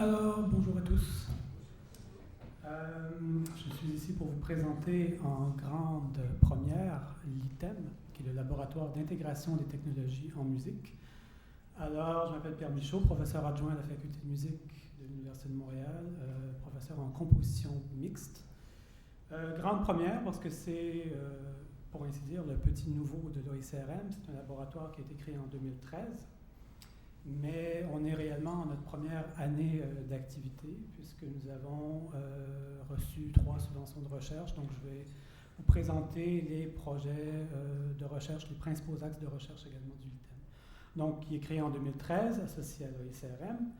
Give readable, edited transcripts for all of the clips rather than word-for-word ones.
Alors, bonjour à tous. Je suis ici pour vous présenter en grande première l'ITEM, qui est le laboratoire d'intégration des technologies en musique. Alors, je m'appelle Pierre Michaud, professeur adjoint à la faculté de musique de l'Université de Montréal, professeur en composition mixte. Grande première parce que c'est, pour ainsi dire, le petit nouveau de l'OICRM. C'est un laboratoire qui a été créé en 2013. Mais on est réellement en notre première année d'activité, puisque nous avons reçu 3 subventions de recherche. Donc, je vais vous présenter les projets de recherche, les principaux axes de recherche également du LITEM. Donc, qui est créé en 2013, associé à l'OICRM.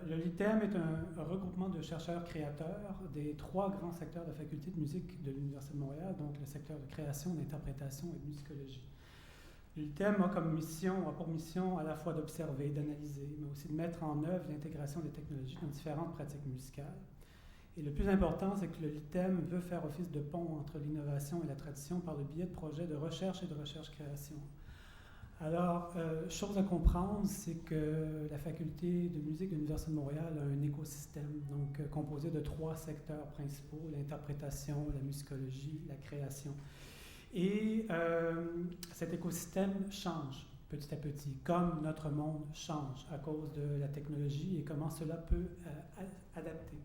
Le LITEM est un regroupement de chercheurs créateurs des 3 grands secteurs de la faculté de musique de l'Université de Montréal, donc le secteur de création, d'interprétation et de musicologie. L'ITEM a pour mission à la fois d'observer, d'analyser, mais aussi de mettre en œuvre l'intégration des technologies dans différentes pratiques musicales. Et le plus important, c'est que le LITEM veut faire office de pont entre l'innovation et la tradition par le biais de projets de recherche et de recherche-création. Alors, chose à comprendre, c'est que la faculté de musique de l'Université de Montréal a un écosystème, donc composé de 3 secteurs principaux, l'interprétation, la musicologie, la création. Et cet écosystème change petit à petit, comme notre monde change à cause de la technologie et comment cela peut adapter.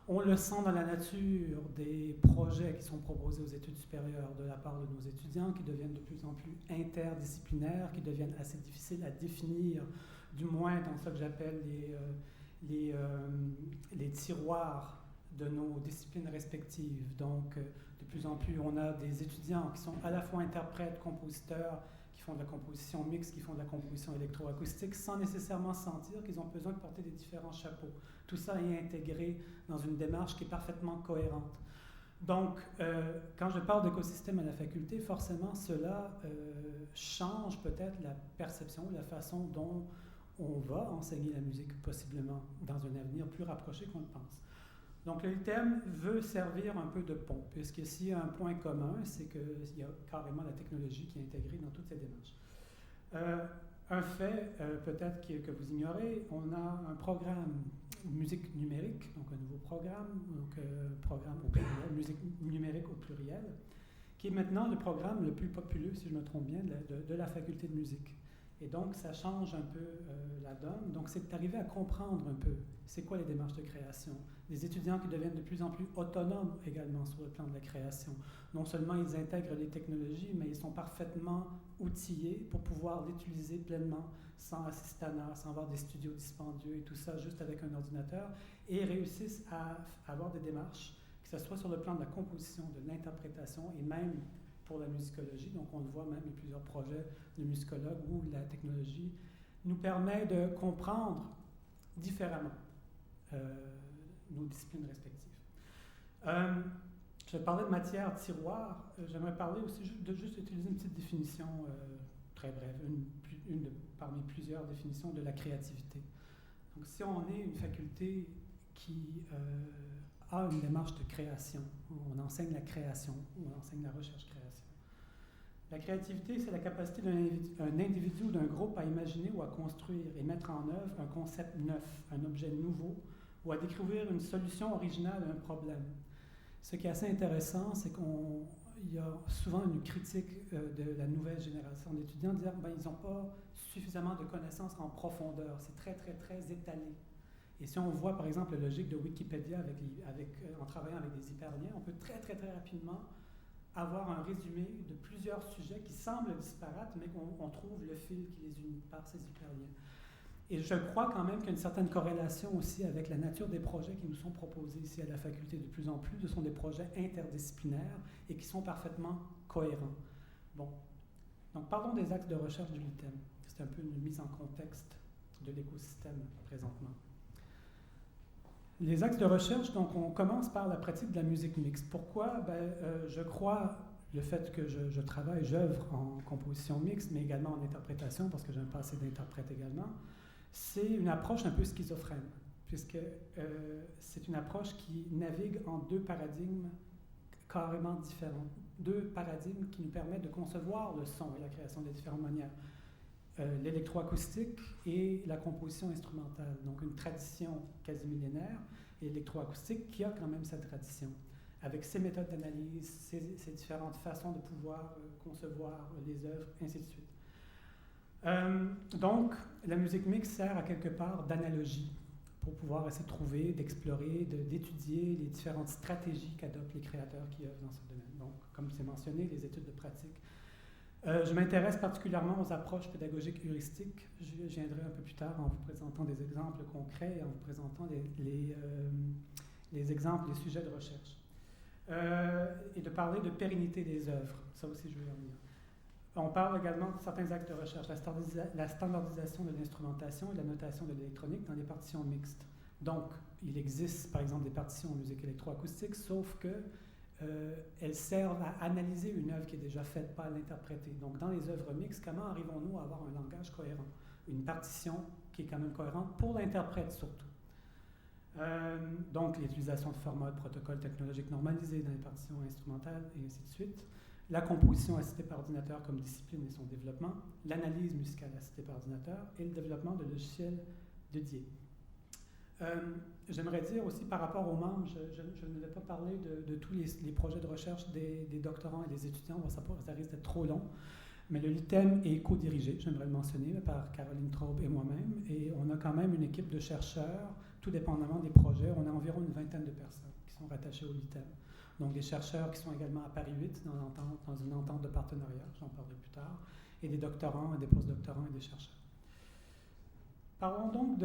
On le sent dans la nature des projets qui sont proposés aux études supérieures de la part de nos étudiants, qui deviennent de plus en plus interdisciplinaires, qui deviennent assez difficiles à définir, du moins dans ce que j'appelle les tiroirs de nos disciplines respectives. Donc, de plus en plus, on a des étudiants qui sont à la fois interprètes, compositeurs, qui font de la composition mixte, qui font de la composition électroacoustique, sans nécessairement sentir qu'ils ont besoin de porter des différents chapeaux. Tout ça est intégré dans une démarche qui est parfaitement cohérente. Donc, quand je parle d'écosystème à la faculté, forcément, cela change peut-être la perception, la façon dont on va enseigner la musique, possiblement, dans un avenir plus rapproché qu'on le pense. Donc, le LITEM veut servir un peu de pont, puisque s'il y a un point commun, c'est qu'il y a carrément la technologie qui est intégrée dans toutes ces démarches. Un fait, peut-être que vous ignorez, on a un programme musique numérique, donc un nouveau programme, donc programme au pluriel, musique numérique au pluriel, qui est maintenant le programme le plus populeux, si je me trompe bien, de la faculté de musique. Et donc, ça change un peu la donne. Donc, c'est d'arriver à comprendre un peu c'est quoi les démarches de création. Des étudiants qui deviennent de plus en plus autonomes également sur le plan de la création. Non seulement ils intègrent les technologies, mais ils sont parfaitement outillés pour pouvoir l'utiliser pleinement, sans assistanat, sans avoir des studios dispendieux et tout ça, juste avec un ordinateur, et réussissent à avoir des démarches, que ce soit sur le plan de la composition, de l'interprétation et même pour la musicologie. Donc, on le voit même, il y a plusieurs projets de musicologues où la technologie nous permet de comprendre différemment nos disciplines respectives. Je parlais de matière tiroir. J'aimerais parler aussi de juste utiliser une petite définition très brève, une parmi plusieurs définitions de la créativité. Donc, si on est une faculté qui a une démarche de création, on enseigne la création, on enseigne la recherche-création. La créativité, c'est la capacité d'un individu ou d'un groupe à imaginer ou à construire et mettre en œuvre un concept neuf, un objet nouveau, ou à découvrir une solution originale à un problème. Ce qui est assez intéressant, c'est qu'il y a souvent une critique de la nouvelle génération d'étudiants, de dire qu'ils n'ont pas suffisamment de connaissances en profondeur, c'est très, très, très étalé. Et si on voit, par exemple, la logique de Wikipédia en travaillant avec des hyperliens, on peut très, très, très rapidement avoir un résumé de plusieurs sujets qui semblent disparates, mais qu'on trouve le fil qui les unit par ces hyperliens. Et je crois quand même qu'il y a une certaine corrélation aussi avec la nature des projets qui nous sont proposés ici à la faculté de plus en plus. Ce sont des projets interdisciplinaires et qui sont parfaitement cohérents. Bon, donc parlons des axes de recherche du LITEM. C'est un peu une mise en contexte de l'écosystème présentement. Les axes de recherche, donc on commence par la pratique de la musique mixte. Pourquoi? Je crois le fait que j'œuvre en composition mixte, mais également en interprétation, parce que j'ai un passé d'interprète également, c'est une approche un peu schizophrène, puisque c'est une approche qui navigue en 2 paradigmes carrément différents. 2 paradigmes qui nous permettent de concevoir le son et la création de différentes manières. l'électroacoustique et la composition instrumentale. Donc une tradition quasi millénaire, et l'électroacoustique qui a quand même cette tradition, avec ses méthodes d'analyse, ses différentes façons de pouvoir concevoir les œuvres, ainsi de suite. Donc, la musique mixte sert à quelque part d'analogie pour pouvoir essayer de trouver, d'explorer, d'étudier les différentes stratégies qu'adoptent les créateurs qui œuvrent dans ce domaine. Donc, comme c'est mentionné, les études de pratique. Je m'intéresse particulièrement aux approches pédagogiques heuristiques. Je viendrai un peu plus tard en vous présentant des exemples concrets et en vous présentant les exemples des sujets de recherche. Et de parler de pérennité des œuvres. Ça aussi, je vais y revenir. On parle également de certains axes de recherche, la standardisation de l'instrumentation et de la notation de l'électronique dans les partitions mixtes. Donc, il existe par exemple des partitions en musique électroacoustique, sauf que elles servent à analyser une œuvre qui est déjà faite, pas à l'interpréter. Donc, dans les œuvres mixtes, comment arrivons-nous à avoir un langage cohérent? Une partition qui est quand même cohérente pour l'interprète surtout. Donc, l'utilisation de formats de protocoles technologiques normalisés dans les partitions instrumentales et ainsi de suite. La composition assistée par ordinateur comme discipline et son développement. L'analyse musicale assistée par ordinateur et le développement de logiciels dédiés. J'aimerais dire aussi par rapport aux membres, je ne vais pas parler de tous les projets de recherche des doctorants et des étudiants, ça risque d'être trop long, mais le LITEM est co-dirigé, j'aimerais le mentionner, par Caroline Traub et moi-même, et on a quand même une équipe de chercheurs, tout dépendamment des projets, on a environ une vingtaine de personnes qui sont rattachées au LITEM. Donc des chercheurs qui sont également à Paris 8 dans une entente de partenariat, j'en parlerai plus tard, et des doctorants, des postdoctorants et des chercheurs. Parlons donc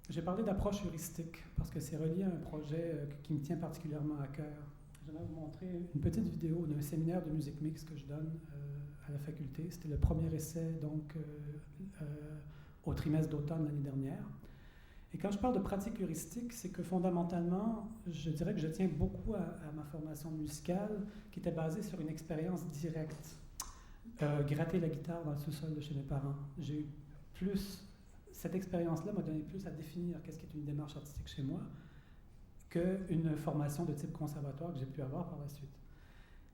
j'ai parlé d'approche heuristique parce que c'est relié à un projet qui me tient particulièrement à cœur. J'aimerais vous montrer une petite vidéo d'un séminaire de musique mixte que je donne à la faculté. C'était le premier essai donc, au trimestre d'automne l'année dernière. Et quand je parle de pratique heuristique, c'est que fondamentalement, je dirais que je tiens beaucoup à ma formation musicale qui était basée sur une expérience directe. Gratter la guitare dans le sous-sol de chez mes parents. J'ai eu plus... Cette expérience-là m'a donné plus à définir qu'est-ce qui est une démarche artistique chez moi qu'une formation de type conservatoire que j'ai pu avoir par la suite.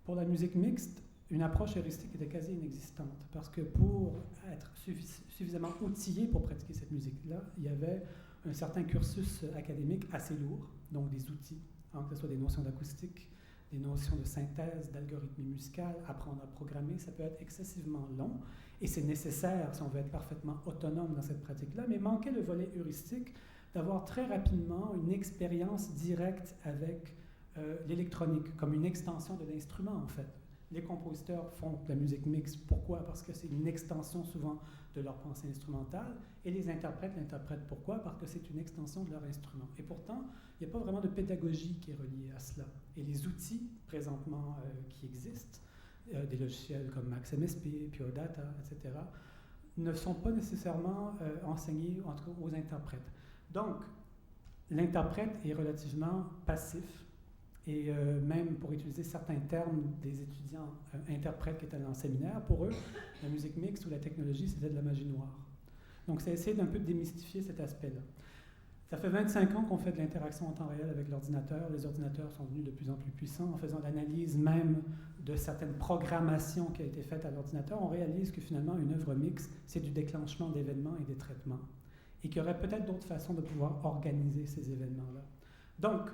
Pour la musique mixte, une approche heuristique était quasi inexistante parce que pour être suffisamment outillé pour pratiquer cette musique-là, il y avait un certain cursus académique assez lourd, donc des outils, que ce soit des notions d'acoustique, des notions de synthèse, d'algorithmie musicale, apprendre à programmer, ça peut être excessivement long et c'est nécessaire si on veut être parfaitement autonome dans cette pratique-là, mais manquait le volet heuristique d'avoir très rapidement une expérience directe avec l'électronique, comme une extension de l'instrument en fait. Les compositeurs font de la musique mixte. Pourquoi? Parce que c'est une extension souvent de leur pensée instrumentale. Et les interprètes l'interprètent. Pourquoi? Parce que c'est une extension de leur instrument. Et pourtant, il n'y a pas vraiment de pédagogie qui est reliée à cela. Et les outils présentement qui existent, des logiciels comme MaxMSP, Pure Data, etc., ne sont pas nécessairement enseignés en tout cas, aux interprètes. Donc, l'interprète est relativement passif. Et même pour utiliser certains termes des étudiants interprètes qui étaient dans le séminaire, pour eux, la musique mixte ou la technologie, c'était de la magie noire. Donc, c'est essayer d'un peu de démystifier cet aspect-là. Ça fait 25 ans qu'on fait de l'interaction en temps réel avec l'ordinateur. Les ordinateurs sont devenus de plus en plus puissants. En faisant l'analyse même de certaines programmations qui ont été faites à l'ordinateur, on réalise que finalement, une œuvre mixte, c'est du déclenchement d'événements et des traitements. Et qu'il y aurait peut-être d'autres façons de pouvoir organiser ces événements-là. Donc,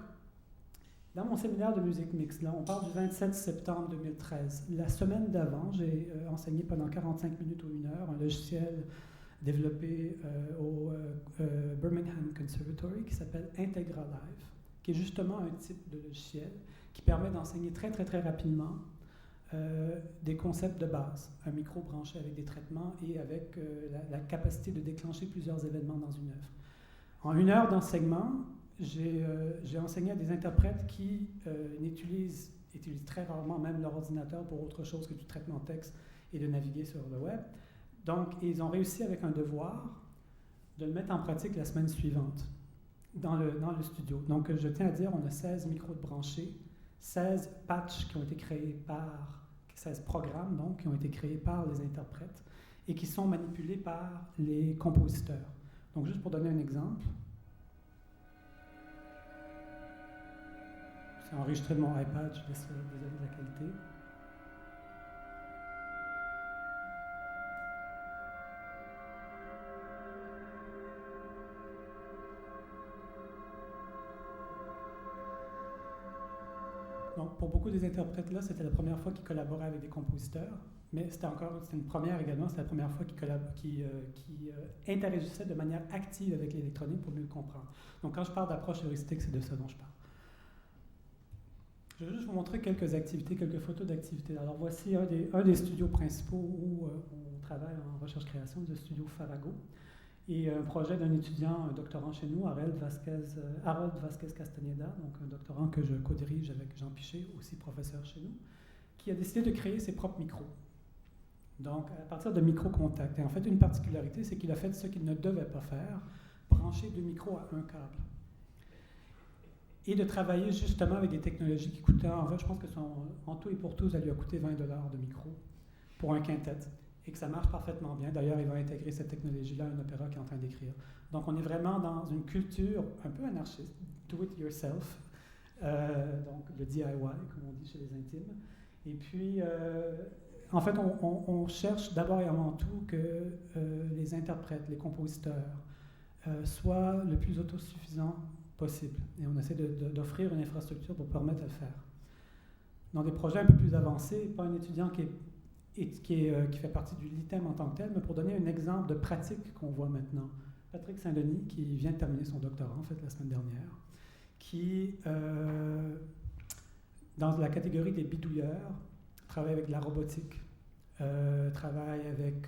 dans mon séminaire de musique mixte, là, on parle du 27 septembre 2013. La semaine d'avant, j'ai enseigné pendant 45 minutes ou 1 heure un logiciel développé au Birmingham Conservatory qui s'appelle IntegraLive, qui est justement un type de logiciel qui permet d'enseigner très, très, très rapidement des concepts de base. Un micro branché avec des traitements et avec la capacité de déclencher plusieurs événements dans une œuvre. En 1 heure d'enseignement, j'ai enseigné à des interprètes qui utilisent très rarement même leur ordinateur pour autre chose que du traitement de texte et de naviguer sur le web. Donc, ils ont réussi avec un devoir de le mettre en pratique la semaine suivante dans le studio. Donc, je tiens à dire, on a 16 micros de branchés, 16 patchs qui ont été créés 16 programmes, donc, qui ont été créés par les interprètes et qui sont manipulés par les compositeurs. Donc, juste pour donner un exemple, c'est enregistré de mon iPad, je laisse désolé de la qualité. Donc, pour beaucoup des interprètes là, c'était la première fois qu'ils collaboraient avec des compositeurs, mais c'était une première également, c'était la première fois qu'ils interagissaient de manière active avec l'électronique pour mieux le comprendre. Donc, quand je parle d'approche heuristique, c'est de ça dont je parle. Je vais juste vous montrer quelques activités, quelques photos d'activités. Alors, voici un des studios principaux où on travaille en recherche-création, le studio Farago. Et un projet d'un étudiant, un doctorant chez nous, Harold Vasquez Castañeda, donc un doctorant que je co-dirige avec Jean Piché, aussi professeur chez nous, qui a décidé de créer ses propres micros. Donc, à partir de micro-contacts. Et en fait, une particularité, c'est qu'il a fait ce qu'il ne devait pas faire, brancher 2 micros à un câble. Et de travailler justement avec des technologies qui coûtaient, en fait, je pense que en tout et pour tout, ça lui a coûté $20 de micro pour un quintet. Et que ça marche parfaitement bien. D'ailleurs, il va intégrer cette technologie-là à un opéra qu'il est en train d'écrire. Donc, on est vraiment dans une culture un peu anarchiste, do it yourself, donc le DIY, comme on dit chez les intimes. Et puis, en fait, on cherche d'abord et avant tout que les interprètes, les compositeurs, soient le plus autosuffisants possible. Et on essaie d'offrir une infrastructure pour permettre de le faire. Dans des projets un peu plus avancés, pas un étudiant qui fait partie du LITEM en tant que tel, mais pour donner un exemple de pratique qu'on voit maintenant. Patrick Saint-Denis, qui vient de terminer son doctorat, en fait, la semaine dernière, qui, dans la catégorie des bidouilleurs, travaille avec de la robotique, travaille avec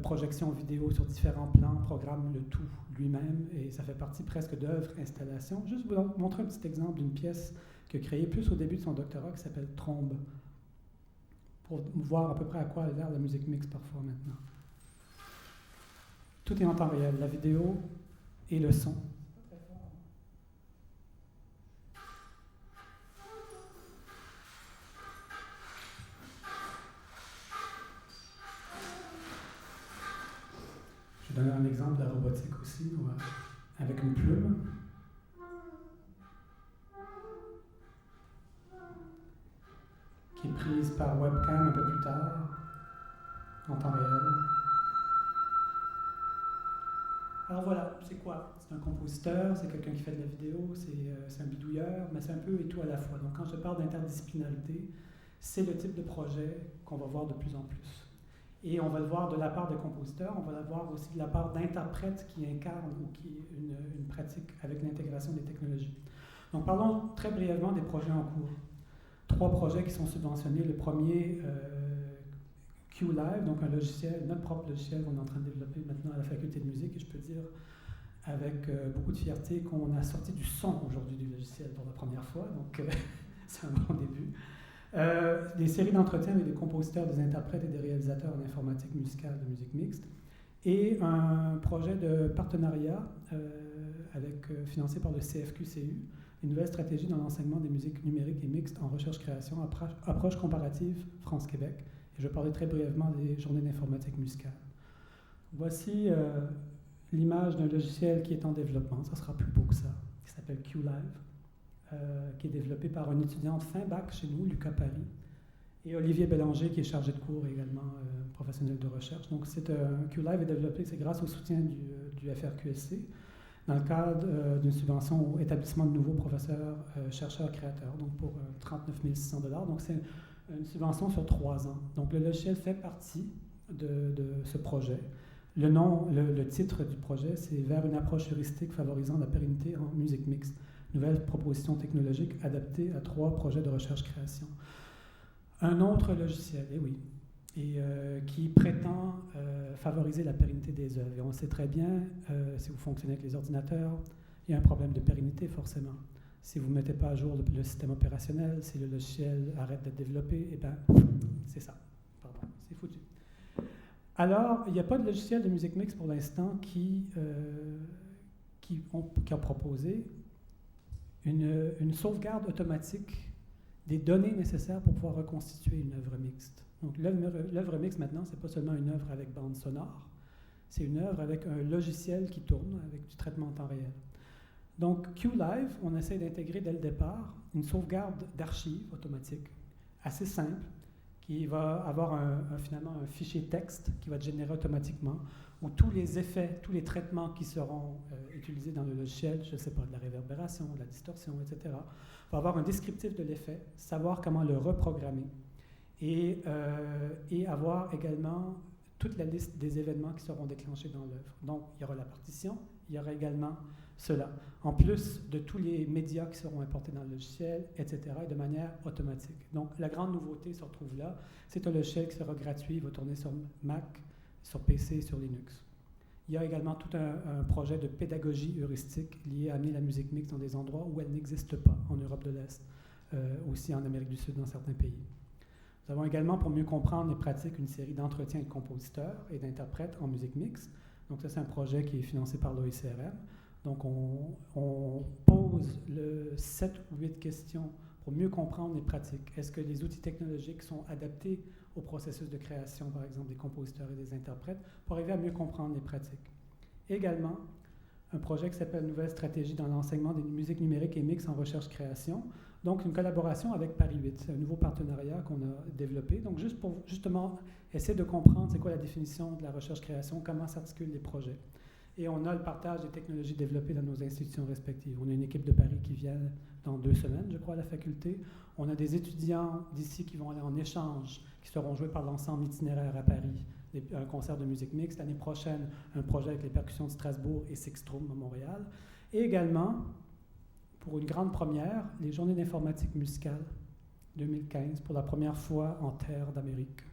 projection vidéo sur différents plans, programme le tout lui-même, et ça fait partie presque d'œuvres, installations. Juste vous montrer un petit exemple d'une pièce qu'il a créée plus au début de son doctorat, qui s'appelle Trombe, pour voir à peu près à quoi a l'air la musique mixte parfois maintenant. Tout est en temps réel, la vidéo et le son. Je vais donner un exemple de la robotique aussi, avec une plume. Qui est prise par webcam un peu plus tard, en temps réel. Alors voilà, c'est quoi? C'est un compositeur, c'est quelqu'un qui fait de la vidéo, c'est un bidouilleur, mais c'est un peu et tout à la fois. Donc quand je parle d'interdisciplinarité, c'est le type de projet qu'on va voir de plus en plus. Et on va le voir de la part de compositeurs, on va le voir aussi de la part d'interprètes qui incarnent ou qui une pratique avec l'intégration des technologies. Donc parlons très brièvement des projets en cours. 3 projets qui sont subventionnés. Le premier, QLive, donc un logiciel, notre propre logiciel qu'on est en train de développer maintenant à la faculté de musique. Et je peux dire avec beaucoup de fierté qu'on a sorti du son aujourd'hui du logiciel pour la première fois. Donc c'est un bon début. Des séries d'entretiens avec des compositeurs, des interprètes et des réalisateurs en informatique musicale de musique mixte. Et un projet de partenariat financé par le CFQ-CU, une nouvelle stratégie dans l'enseignement des musiques numériques et mixtes en recherche-création, approche comparative France-Québec. Et je vais parler très brièvement des journées d'informatique musicale. Voici l'image d'un logiciel qui est en développement, ça sera plus beau que ça, qui s'appelle QLive, qui est développé par un étudiant de fin bac chez nous, Lucas Paris, et Olivier Bélanger, qui est chargé de cours et également professionnel de recherche. Donc QLive est développé, c'est grâce au soutien du FRQSC, dans le cadre d'une subvention au établissement de nouveaux professeurs, chercheurs, créateurs, donc pour 39 600 $. Donc c'est une subvention sur 3 ans. Donc le logiciel fait partie de ce projet. Le titre du projet, c'est « Vers une approche heuristique favorisant la pérennité en musique mixte. Nouvelle proposition technologique adaptée à 3 projets de recherche-création ». Un autre logiciel, et oui, qui prétend favoriser la pérennité des œuvres. Et on sait très bien, si vous fonctionnez avec les ordinateurs, il y a un problème de pérennité forcément. Si vous ne mettez pas à jour le système opérationnel, si le logiciel arrête d'être développé, eh bien, c'est ça. Pardon, c'est foutu. Alors, il n'y a pas de logiciel de musique mixte pour l'instant qui a proposé une sauvegarde automatique des données nécessaires pour pouvoir reconstituer une œuvre mixte. Donc l'œuvre mixte maintenant, ce n'est pas seulement une œuvre avec bande sonore, c'est une œuvre avec un logiciel qui tourne, avec du traitement en temps réel. Donc QLive, on essaie d'intégrer dès le départ une sauvegarde d'archives automatique, assez simple, qui va avoir finalement un fichier texte qui va être généré automatiquement, où tous les effets, tous les traitements qui seront utilisés dans le logiciel, je ne sais pas, de la réverbération, de la distorsion, etc., va avoir un descriptif de l'effet, savoir comment le reprogrammer et avoir également toute la liste des événements qui seront déclenchés dans l'œuvre. Donc, il y aura la partition, il y aura également cela, en plus de tous les médias qui seront importés dans le logiciel, etc., et de manière automatique. Donc, la grande nouveauté se retrouve là. C'est un logiciel qui sera gratuit, il va tourner sur Mac, sur PC et sur Linux. Il y a également tout un projet de pédagogie heuristique lié à amener la musique mixte dans des endroits où elle n'existe pas, en Europe de l'Est, aussi en Amérique du Sud, dans certains pays. Nous avons également, pour mieux comprendre les pratiques, une série d'entretiens de compositeurs et d'interprètes en musique mixte. Donc ça, c'est un projet qui est financé par l'OICRM. Donc on pose 7 ou 8 questions pour mieux comprendre les pratiques. Est-ce que les outils technologiques sont adaptés au processus de création, par exemple, des compositeurs et des interprètes, pour arriver à mieux comprendre les pratiques. Également, un projet qui s'appelle Nouvelle stratégie dans l'enseignement des musiques numériques et mix en recherche-création. Donc, une collaboration avec Paris 8. C'est un nouveau partenariat qu'on a développé. Donc, juste pour justement essayer de comprendre c'est quoi la définition de la recherche-création, comment s'articulent les projets. Et on a le partage des technologies développées dans nos institutions respectives. On a une équipe de Paris qui vient dans 2 semaines, je crois, à la faculté. On a des étudiants d'ici qui vont aller en échange, qui seront joués par l'ensemble itinéraire à Paris, un concert de musique mixte. L'année prochaine, un projet avec les percussions de Strasbourg et Sixtrum à Montréal. Et également, pour une grande première, les Journées d'informatique musicale 2015, pour la première fois en terre d'Amérique.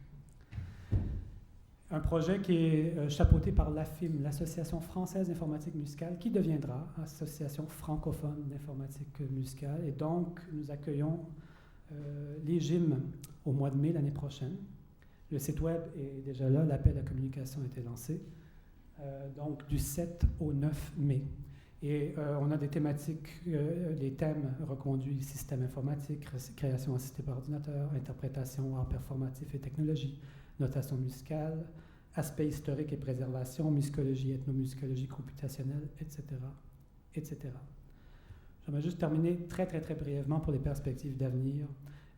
Un projet qui est chapeauté par l'AFIM, l'Association française d'informatique musicale, qui deviendra Association francophone d'informatique musicale. Et donc, nous accueillons les GIM au mois de mai l'année prochaine. Le site web est déjà là, l'appel à communication a été lancé. Donc, du 7 au 9 mai. Et on a des thématiques, les thèmes reconduits, système informatique, création assistée par ordinateur, interprétation, art performatif et technologie, notation musicale, aspect historique et préservation, musicologie, ethnomusicologie computationnelle, etc., etc. J'aimerais juste terminer très, très, très brièvement pour les perspectives d'avenir.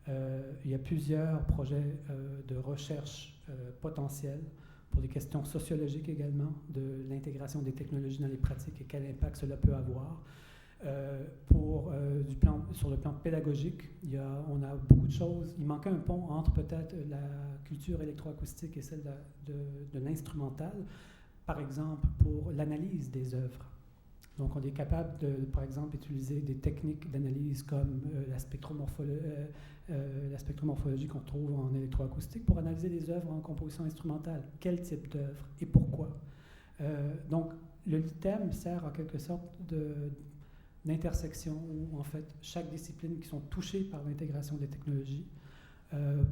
Il y a plusieurs projets de recherche potentiels pour des questions sociologiques également, de l'intégration des technologies dans les pratiques et quel impact cela peut avoir. Sur le plan pédagogique, on a beaucoup de choses. Il manquait un pont entre peut-être la culture électroacoustique et celle de l'instrumental, par exemple pour l'analyse des œuvres. Donc on est capable de, par exemple, utiliser des techniques d'analyse comme la spectromorphologie qu'on trouve en électroacoustique pour analyser les œuvres en composition instrumentale. Quel type d'œuvre et pourquoi? Donc le LITEM sert en quelque sorte d'intersection où, en fait, chaque discipline qui sont touchées par l'intégration des technologies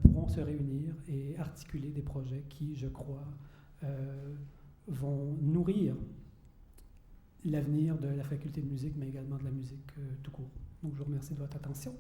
pourront se réunir et articuler des projets qui, je crois, vont nourrir l'avenir de la faculté de musique, mais également de la musique tout court. Donc, je vous remercie de votre attention.